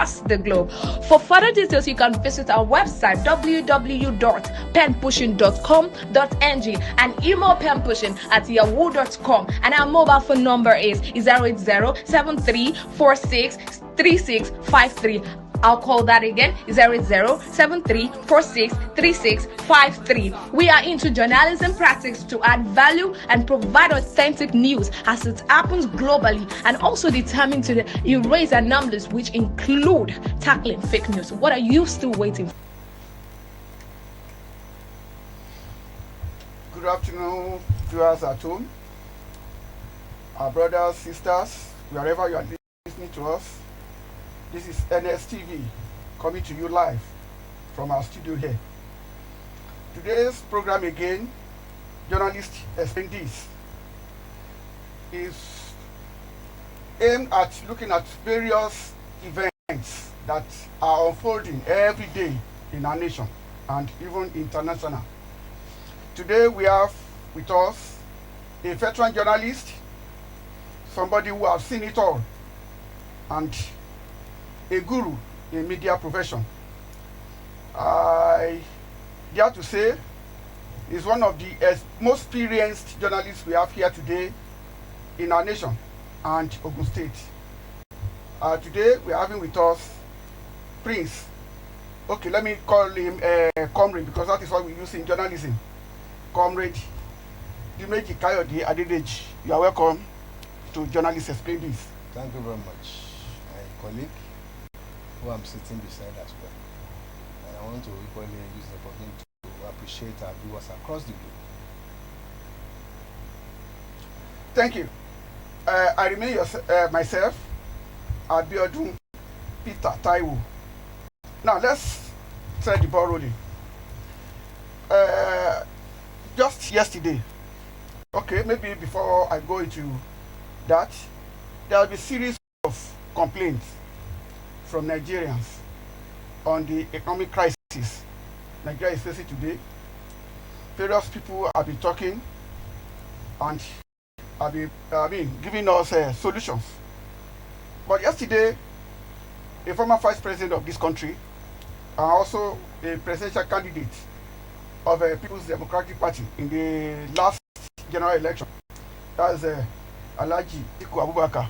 across the globe. For further details, you can visit our website www.penpushing.com.ng and email penpushing@yahoo.com. And our mobile phone number is 080-7346-3653. I'll call that again, 080-7346-3653. We are into journalism practice to add value and provide authentic news as it happens globally, and also determined to erase anomalies which include tackling fake news. What are you still waiting for? Good afternoon, viewers at home, our brothers, sisters, wherever you are listening to us. This is NSTV coming to you live from our studio here. Today's program again, Journalist Explain This, is aimed at looking at various events that are unfolding every day in our nation and even international. Today we have with us a veteran journalist, somebody who has seen it all, and a guru in media profession. I dare to say is one of the most experienced journalists we have here today in our nation and Ogun State. Today we are having with us Prince. Okay, let me call him Comrade, because that is what we use in journalism. Comrade Dimeji Kayode Adedeji. You are welcome to Journalists Explain This. Thank you very much, my colleague, who I'm sitting beside as well. And I want to equally use the opportunity to appreciate our viewers across the globe. Thank you. I remain myself, Abiodun Peter Taiwo. Now let's set the ball rolling. Just yesterday, okay, maybe before I go into that, there will be a series of complaints from Nigerians on the economic crisis Nigeria is facing today. Various people have been talking and have been giving us solutions. But yesterday, a former vice president of this country and also a presidential candidate of People's Democratic Party in the last general election, that is Alhaji Atiku Abubakar,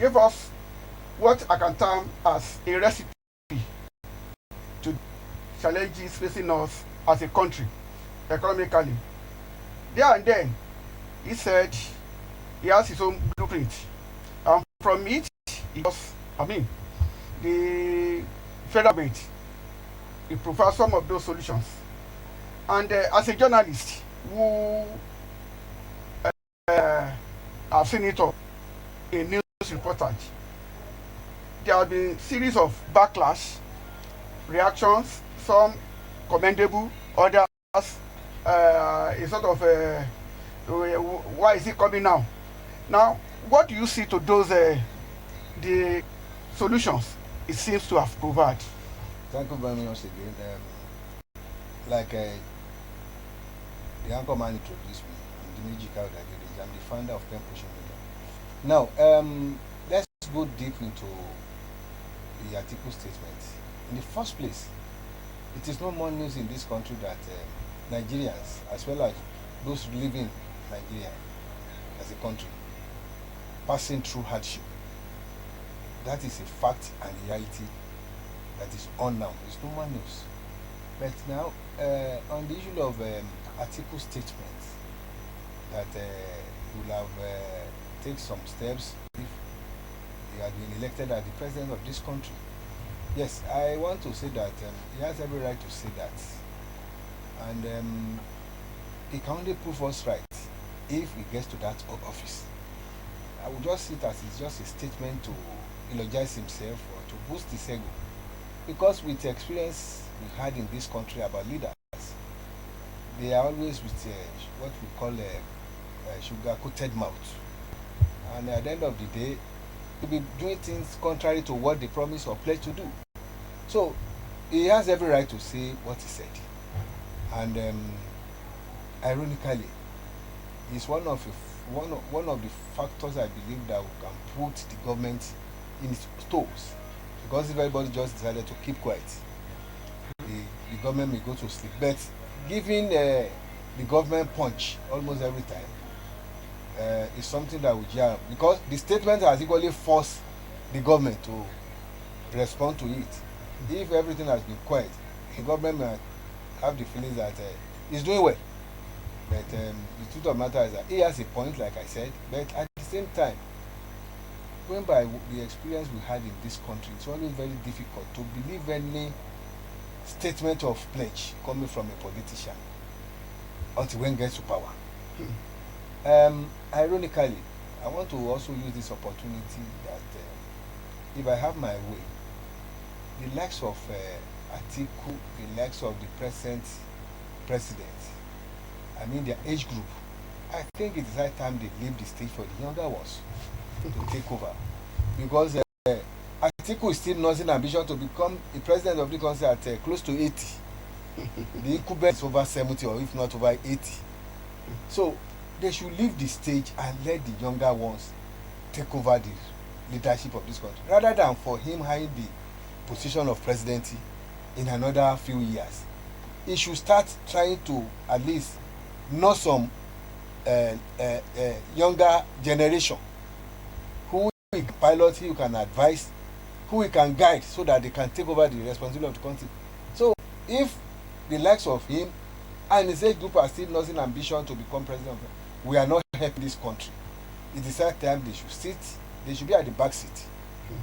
gave us what I can term as a recipe to challenges facing us as a country economically. There and then, he said he has his own blueprint, and from it, he was, the federal government, he provides some of those solutions. And as a journalist who have seen it all in news reportage, there have been a series of backlash, reactions, some commendable, others a sort of why is it coming now? Now, what do you see to those the solutions it seems to have provided? Thank you very much again. Like the anchorman introduced me, I'm Dimeji Kayode Adedeji. I'm the founder of Pen Pushing Media. Now, let's go deep into the Atiku statement. In the first place, it is no more news in this country that Nigerians, as well as those living in Nigeria as a country, passing through hardship. That is a fact and reality that is on now. It's no more news. But now, on the issue of Atiku statement, that he will have take some steps if he had been elected as the president of this country. Yes, I want to say that he has every right to say that, and he can only prove us right if he gets to that office. I would just see it as it's just a statement to eulogize himself or to boost his ego, because with the experience we had in this country about leaders, they are always with what we call a sugar-coated mouth, and at the end of the day, to be doing things contrary to what they promise or pledge to do. So he has every right to say what he said, and ironically, it's one of the factors I believe that we can put the government in its toes, Because if everybody just decided to keep quiet, the government may go to sleep. But giving the government punch almost every time is something that will jam, because the statement has equally forced the government to respond to it. If everything has been quiet, the government may have the feeling that it's doing well. But the truth of the matter is that he has a point, like I said, but at the same time, going by the experience we had in this country, it's always very difficult to believe any statement of pledge coming from a politician until when he gets to power. Ironically, I want to also use this opportunity that if I have my way, the likes of Atiku, the likes of the present president, I mean their age group, I think it is high time they leave the stage for the younger ones to take over. Because Atiku is still nursing ambition to become the president of the country at close to 80. The incumbent is over 70 or if not over 80. So they should leave the stage and let the younger ones take over the leadership of this country, rather than for him having the position of presidency in another few years. He should start trying to at least know some younger generation who he can pilot, who he can advise, who he can guide, so that they can take over the responsibility of the country. So if the likes of him and his age group are still nursing ambition to become president, we are not helping this country. It is that time they should sit, they should be at the back seat,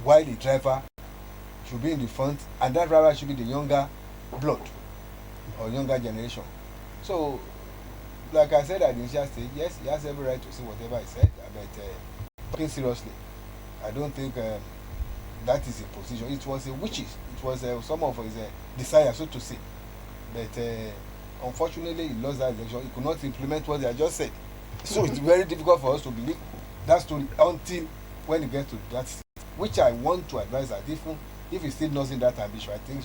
while the driver should be in the front, and that driver should be the younger blood or younger generation. So, like I said at the initial stage, yes, he has every right to say whatever he said, but talking seriously, I don't think that is a position. It was a wishes, it was some of his desire, so to say. But unfortunately, he lost that election. He could not implement what he had just said. So it's very difficult for us to believe that story until when he gets to that stage, which I want to advise that if he's still nursing that ambition, I think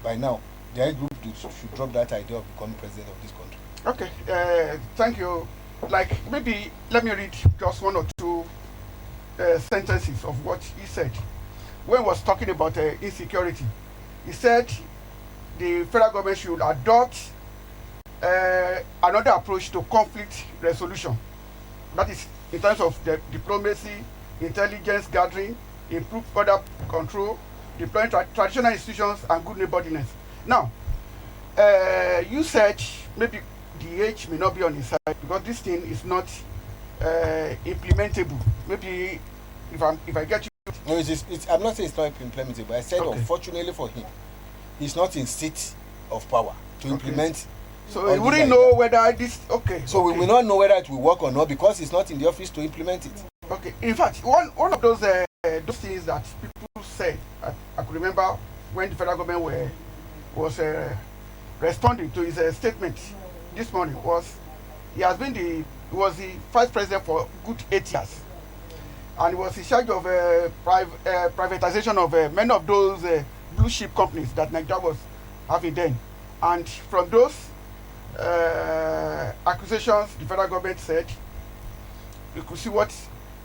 by now the age group should drop that idea of becoming president of this country. Okay, thank you. Like, maybe let me read just one or two sentences of what he said. When he was talking about insecurity, he said the federal government should adopt another approach to conflict resolution. That is in terms of the diplomacy, intelligence gathering, improved border control, deploying traditional institutions, and good neighborliness. Now, you said maybe the age may not be on his side because this thing is not implementable. Maybe if I get you. No, I'm not saying it's not implementable. I said, okay, unfortunately for him, he's not in seat of power to implement. So we wouldn't know whether this. Okay. So we will not know whether it will work or not because he's not in the office to implement it. Okay. In fact, one of those things that people said, I could remember when the federal government was responding to his statement this morning, was he was the vice president for good 8 years, and he was in charge of privatization of many of those blue chip companies that Nigeria was having then. And from those accusations, the federal government said, you could see what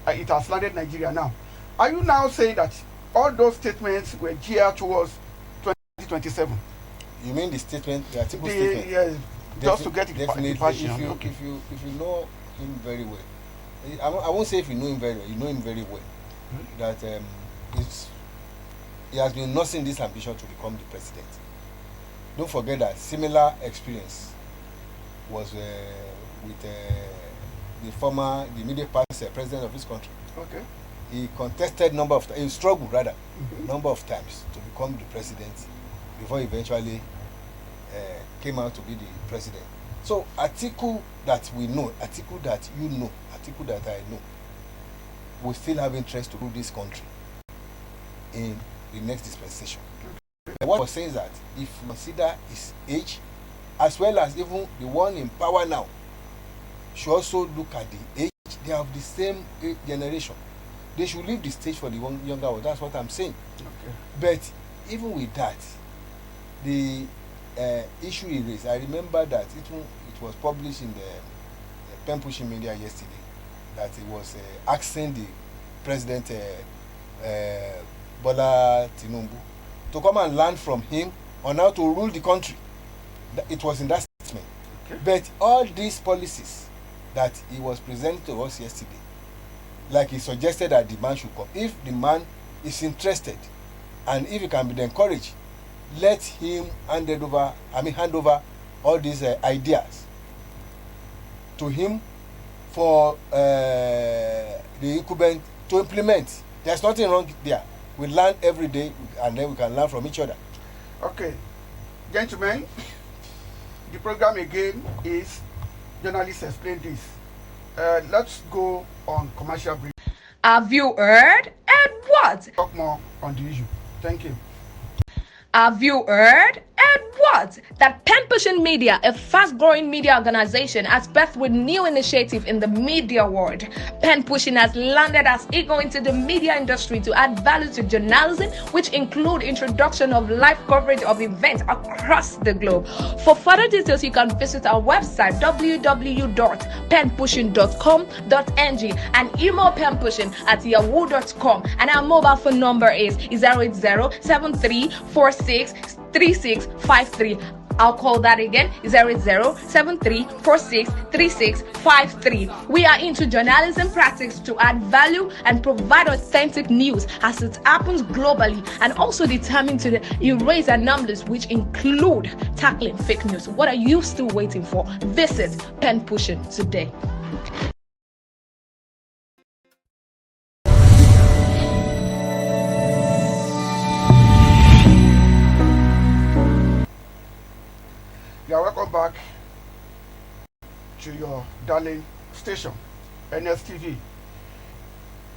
it has landed Nigeria now. Are you now saying that all those statements were geared towards 2027? You mean the statement, the article statement? Yes, just to get it. Definitely. If you know him very well, I won't say if you know him very well. You know him very well. That he has been nursing this ambition to become the president. Don't forget that similar experience was with the immediate past president of this country. Okay. He contested he struggled rather, number of times to become the president before he eventually came out to be the president. So Atiku that we know, Atiku that you know, Atiku that I know, will still have interest to rule this country in the next dispensation. What I was saying is that if you consider his age, as well as even the one in power now, should also look at the age. They have the same generation. They should leave the stage for the younger one. That's what I'm saying. Okay. But even with that, the issue he raised, I remember that it was published in the pen pushing media yesterday that he was asking the president Bola Tinubu, to come and learn from him on how to rule the country. It was in that statement. Okay. But all these policies that he was presenting to us yesterday, like he suggested that the man should come. If the man is interested and if he can be encouraged, let him hand over all these ideas to him for the incumbent to implement. There's nothing wrong there. We learn every day and then we can learn from each other. Okay, gentlemen, the program again is Journalists Explain This. Let's go on commercial break. Have you heard? And what? Talk more on the issue. Thank you. Have you heard? And what? That Pen Pushing Media, a fast-growing media organization, has birthed with new initiative in the media world. Pen Pushing has landed as eager into the media industry to add value to journalism, which include introduction of live coverage of events across the globe. For further details, you can visit our website www.penpushing.com.ng and email penpushing@yahoo.com. And our mobile phone number is 080-7346-3653. I'll call that again, 080-7346-3653. We are into journalism practice to add value and provide authentic news as it happens globally, and also determined to erase anomalies which include tackling fake news. What are you still waiting for? Visit Pen Pushing today. You are welcome back to your darling station, NSTV.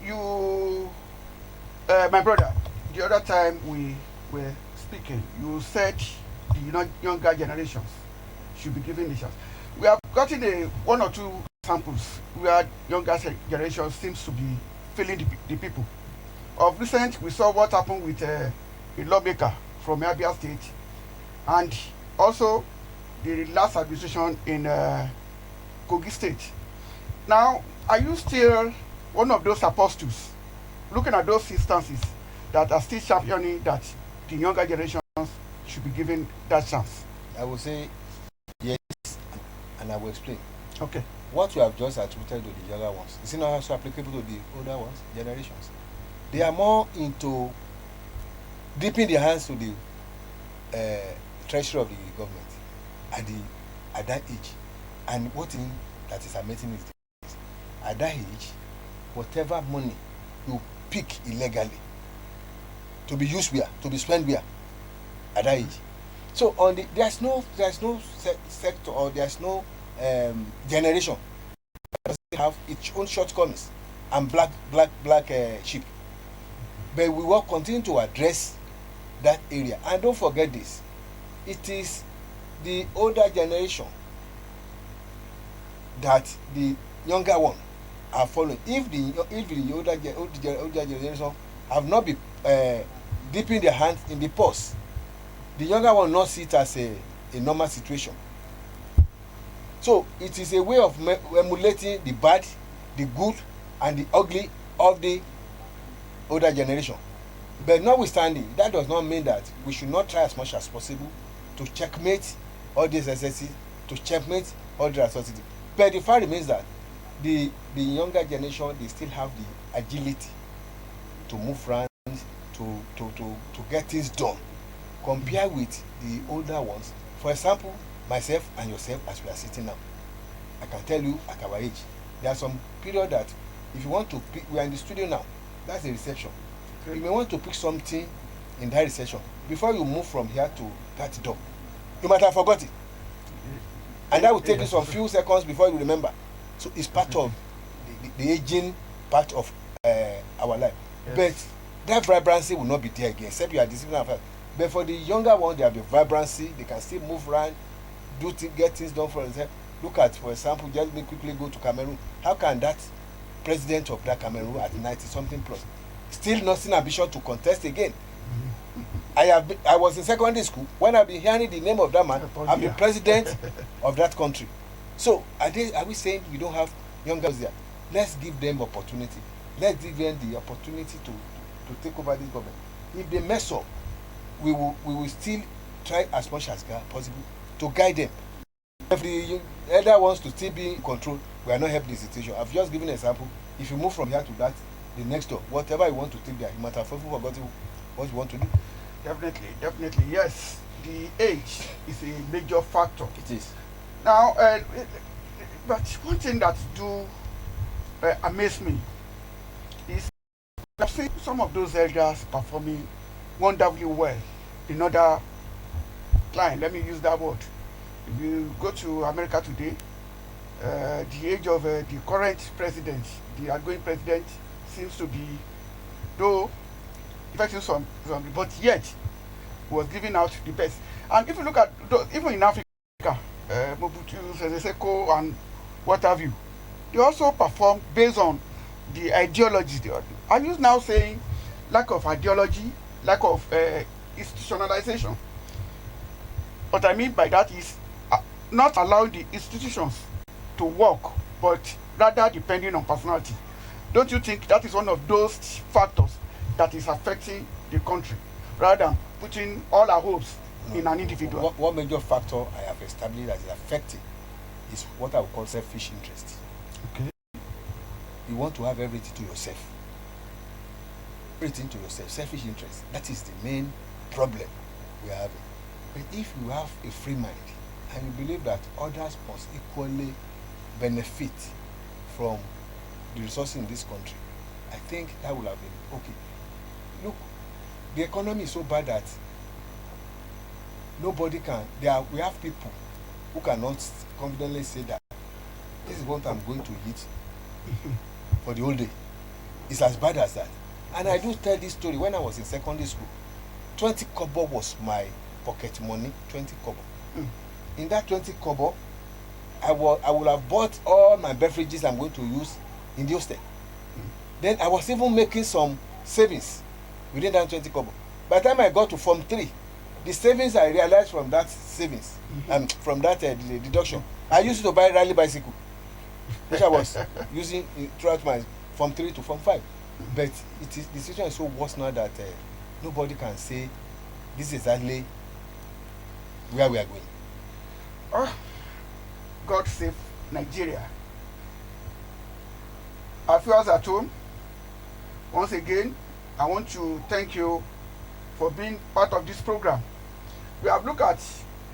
You, my brother, the other time we were speaking, you said the younger generations should be given the chance. We have gotten one or two samples where younger generation seems to be failing the people. Of recent, we saw what happened with a lawmaker from Abia State, and also the last administration in Kogi State. Now, are you still one of those apostles, looking at those instances that are still championing that the younger generations should be given that chance? I will say yes, and I will explain. Okay. What you have just attributed to the younger ones is it not also applicable to the older ones, generations? They are more into dipping their hands to the treasury of the government at that age. And what thing that is amazing is this: at that age, whatever money you pick illegally to be used where, to be spent where, at that age. So there's no sector, or there's no generation that doesn't have its own shortcomings and black sheep. But we will continue to address that area. And don't forget this: it is the older generation that the younger one are following. If the older generation have not been dipping their hands in the purse, the younger one not see it as a normal situation. So it is a way of emulating the bad, the good, and the ugly of the older generation. But notwithstanding, that does not mean that we should not try as much as possible to checkmate all these excesses, to checkmate all the atrocities. But the fact remains that the younger generation, they still have the agility to move around, to get things done, compared with the older ones. For example, myself and yourself, as we are sitting now, I can tell you at our age, there are some period that if you want to pick, we are in the studio now, that's the reception. Okay. You may want to pick something in that reception before you move from here to that door. You might have forgotten, and that will take you some few seconds before you remember. So it's part of the aging part of our life. Yes. But that vibrancy will not be there again, except you are disciplined. But for the younger ones, they have the vibrancy. They can still move around, get things done for themselves. Look at, for example, just me quickly go to Cameroon. How can that president of that Cameroon at 90-something plus still not seen ambition to contest again? I was in secondary school when I've been hearing the name of that man. I'm the president of that country. So are we saying we don't have young girls there? Let's give them opportunity. Let's give them the opportunity to take over this government. if they mess up, we will still try as much as possible to guide them. If the elder wants to still be in control, we are not helping the situation. I've just given an example. If you move from here to that, the next door, whatever you want to take there, you might have forgotten what you want to do. Definitely, yes. The age is a major factor. It is. Now, but one thing that do amaze me is I've seen some of those elders performing wonderfully well in other line. Let me use that word. If you go to America today, the age of the current president, the outgoing president, seems to be, though affecting some, but yet was giving out the best. And if you look at even in Africa, Mobutu, Sese Seko, and what have you, they also perform based on the ideology. Are you now saying lack of ideology, lack of institutionalization? What I mean by that is not allowing the institutions to work, but rather depending on personality. Don't you think that is one of those factors that is affecting the country, rather than putting all our hopes in an individual? One major factor I have established that is affecting is what I would call selfish interest. Okay. You want to have everything to yourself. Everything to yourself, selfish interest. That is the main problem we are having. But if you have a free mind and you believe that others must equally benefit from the resources in this country, I think that would have been okay. Look, the economy is so bad that nobody can. We have people who cannot confidently say that this is what I'm going to eat for the whole day. It's as bad as that. And I do tell this story. When I was in secondary school, 20 kobo was my pocket money. 20 kobo. In that 20 kobo, I would have bought all my beverages I'm going to use in the hostel. Then I was even making some savings within that 20 kobo. By the time I got to Form 3, the savings I realized from that savings, from that deduction, I used to buy rally bicycle, which I was using throughout my Form 3 to Form 5. But the situation is so worse now that nobody can say this is exactly where we are going. Oh, God save Nigeria. Our viewers at home, once again, I want to thank you for being part of this program. We have looked at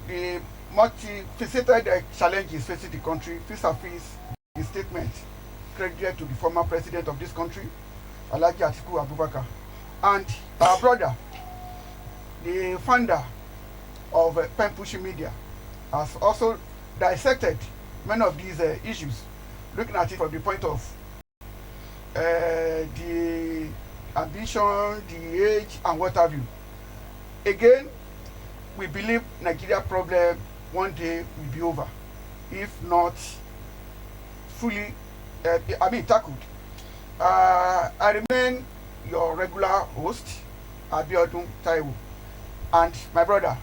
the multifaceted challenges facing the country, vis-a-vis the statement credited to the former president of this country, Alhaji Atiku Abubakar, and our brother, the founder of Pen Pushing Media, has also dissected many of these issues, looking at it from the point of the ambition, the age, and what have you. Again, we believe Nigeria problem one day will be over, if not fully, tackled. I remain your regular host, Abiodun Taiwo, and my brother,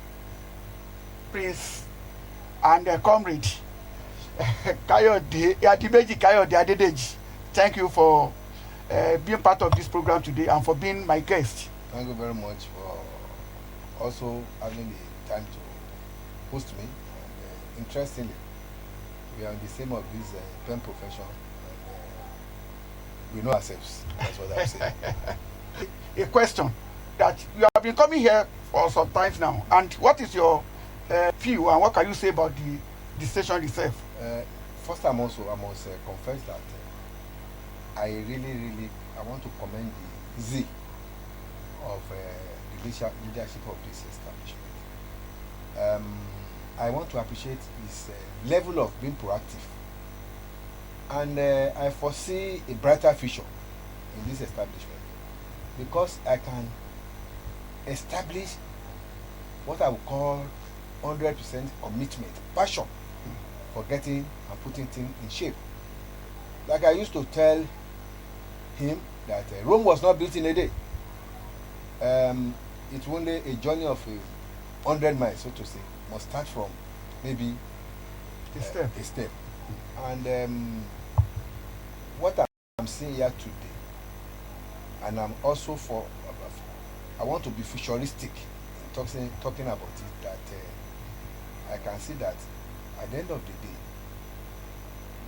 Prince and comrade, Kayode Adedeji. Thank you for being part of this program today and for being my guest. Thank you very much for also having the time to host me. And, interestingly, we are in the same of this pen profession. And, we know ourselves. That's what I'm saying. A question that you have been coming here for some time now, and what is your view and what can you say about the station itself? First, I must confess that I really want to commend the zeal of the leadership of this establishment. I want to appreciate his level of being proactive, and I foresee a brighter future in this establishment because I can establish what I would call 100% commitment, passion for getting and putting things in shape. Like I used to tell him that Rome was not built in a day. It's only a journey of 100 miles, so to say. Must start from maybe a step. And what I'm seeing here today, and I'm also I want to be futuristic in talking about it, that I can see that at the end of the day,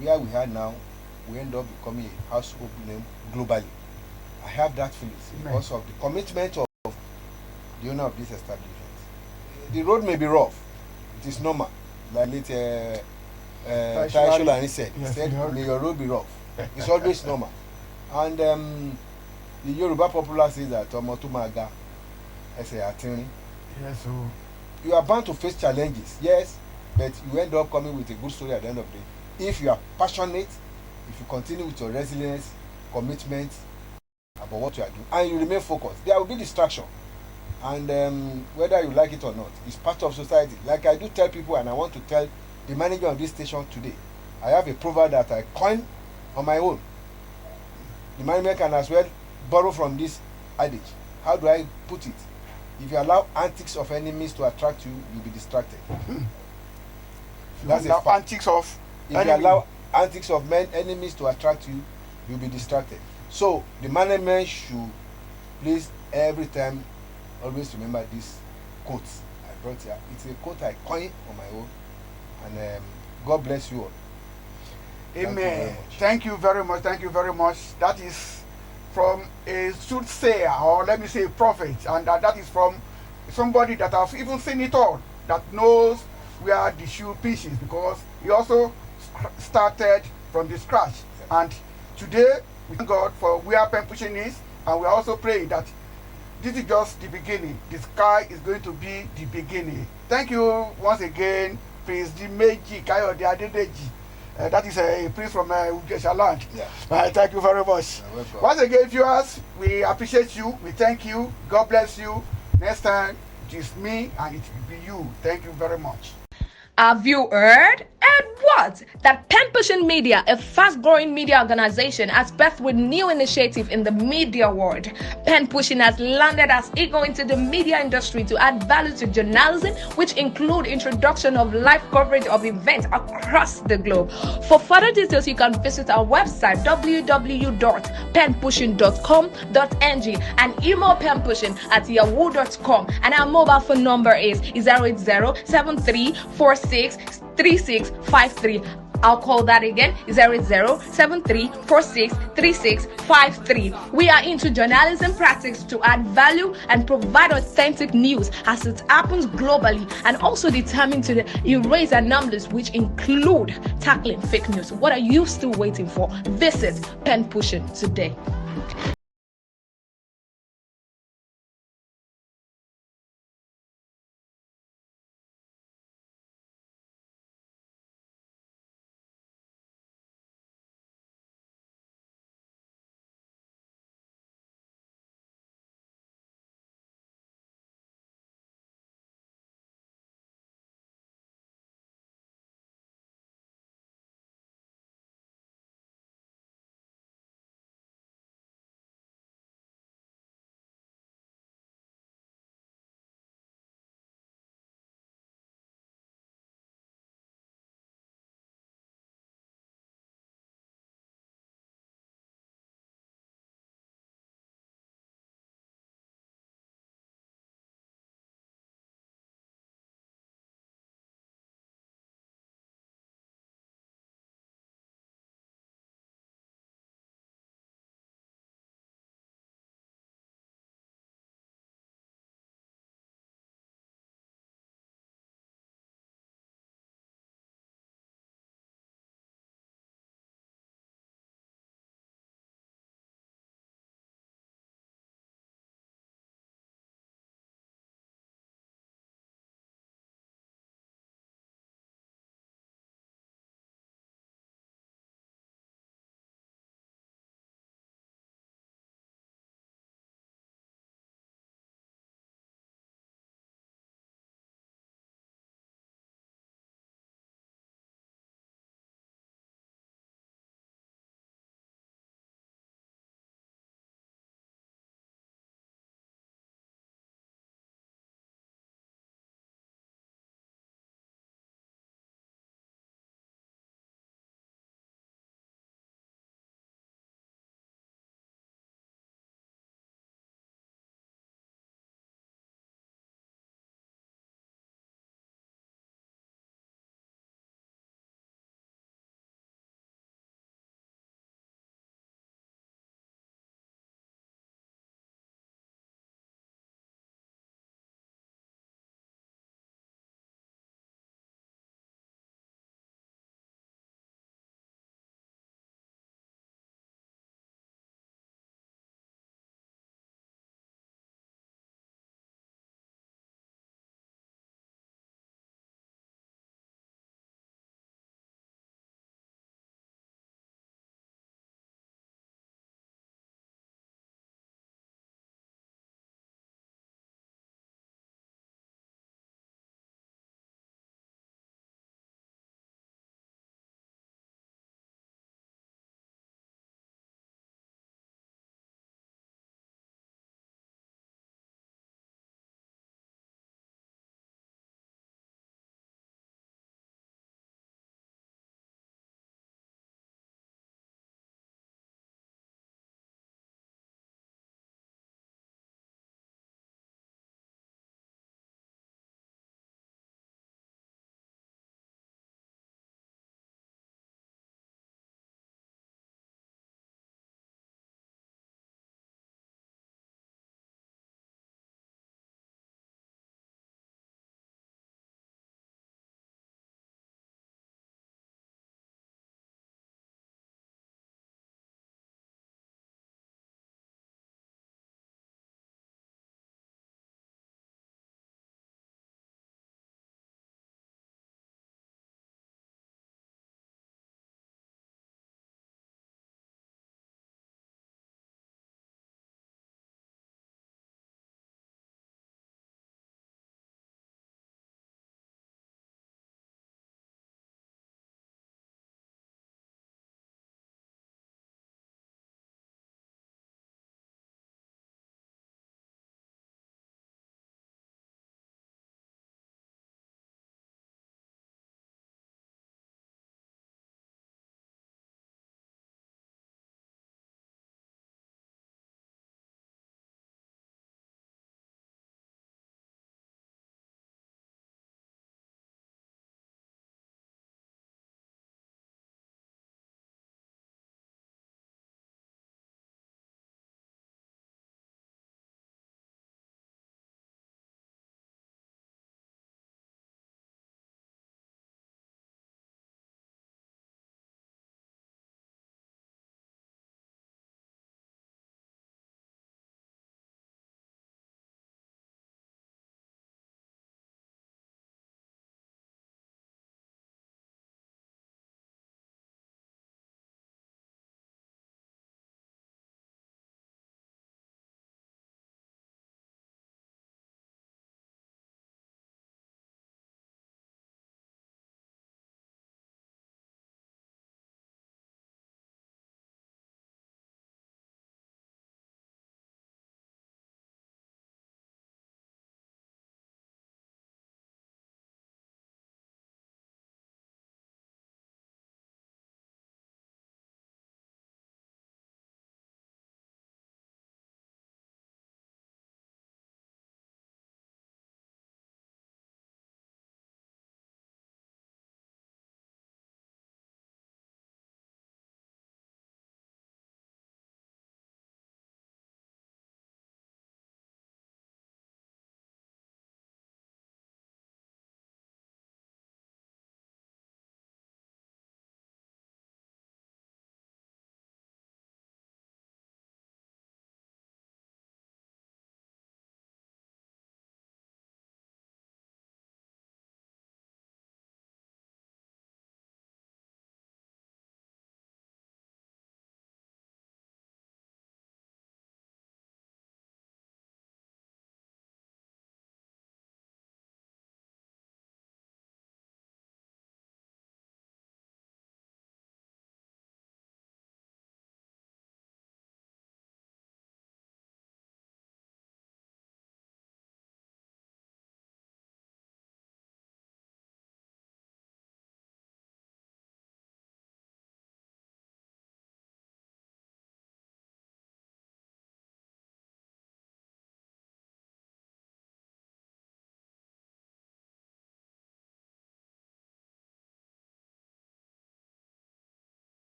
where we are now, we end up becoming a household name globally. I have that feeling because of the commitment of the owner of this establishment. The road may be rough, it is normal. Like later Taisholani said, he said, may your road be rough. It's always normal. And the Yoruba popular says that Omotumaga, I say Atini. Yes, so you are bound to face challenges, yes, but you end up coming with a good story at the end of the day. If you are passionate, if you continue with your resilience, commitment about what you are doing, and you remain focused, there will be distraction. And whether you like it or not, it's part of society. Like I do tell people, and I want to tell the manager of this station today, I have a proverb that I coined on my own. The management can as well borrow from this adage. How do I put it? If you allow antics of enemies to attract you, you'll be distracted. That's a fact. Antics of If you allow antics of enemies to attract you, you'll be distracted. So the management should please every time always remember this quote I brought here. It's a quote I coined on my own, and God bless you all. Amen. Thank you very much. Thank you very much. That is from a soothsayer, or let me say a prophet, and that is from somebody that has even seen it all, that knows where the shoe pinches, because he also started from the scratch. And today we thank God for where pen pushing is, and we are also praying that this is just the beginning. The sky is going to be the beginning. Thank you once again, Prince Dimeji Kayode Adedeji. That is a priest from Ugesha land. Yeah. Thank you very much. Once again, viewers, we appreciate you. We thank you. God bless you. Next time, it is me and it will be you. Thank you very much. Have you heard? And what? That Pen Pushing Media, a fast-growing media organization, has birthed with new initiative in the media world. Pen Pushing has landed as eagle into the media industry to add value to journalism, which include introduction of live coverage of events across the globe. For further details, you can visit our website www.penpushing.com.ng and email penpushing@yahoo.com. And our mobile phone number is 080-7346-3653. I'll call that again, 080-7346-3653. We are into journalism practice to add value and provide authentic news as it happens globally, and also determined to erase anomalies which include tackling fake news. What are you still waiting for? Visit Pen Pushing today.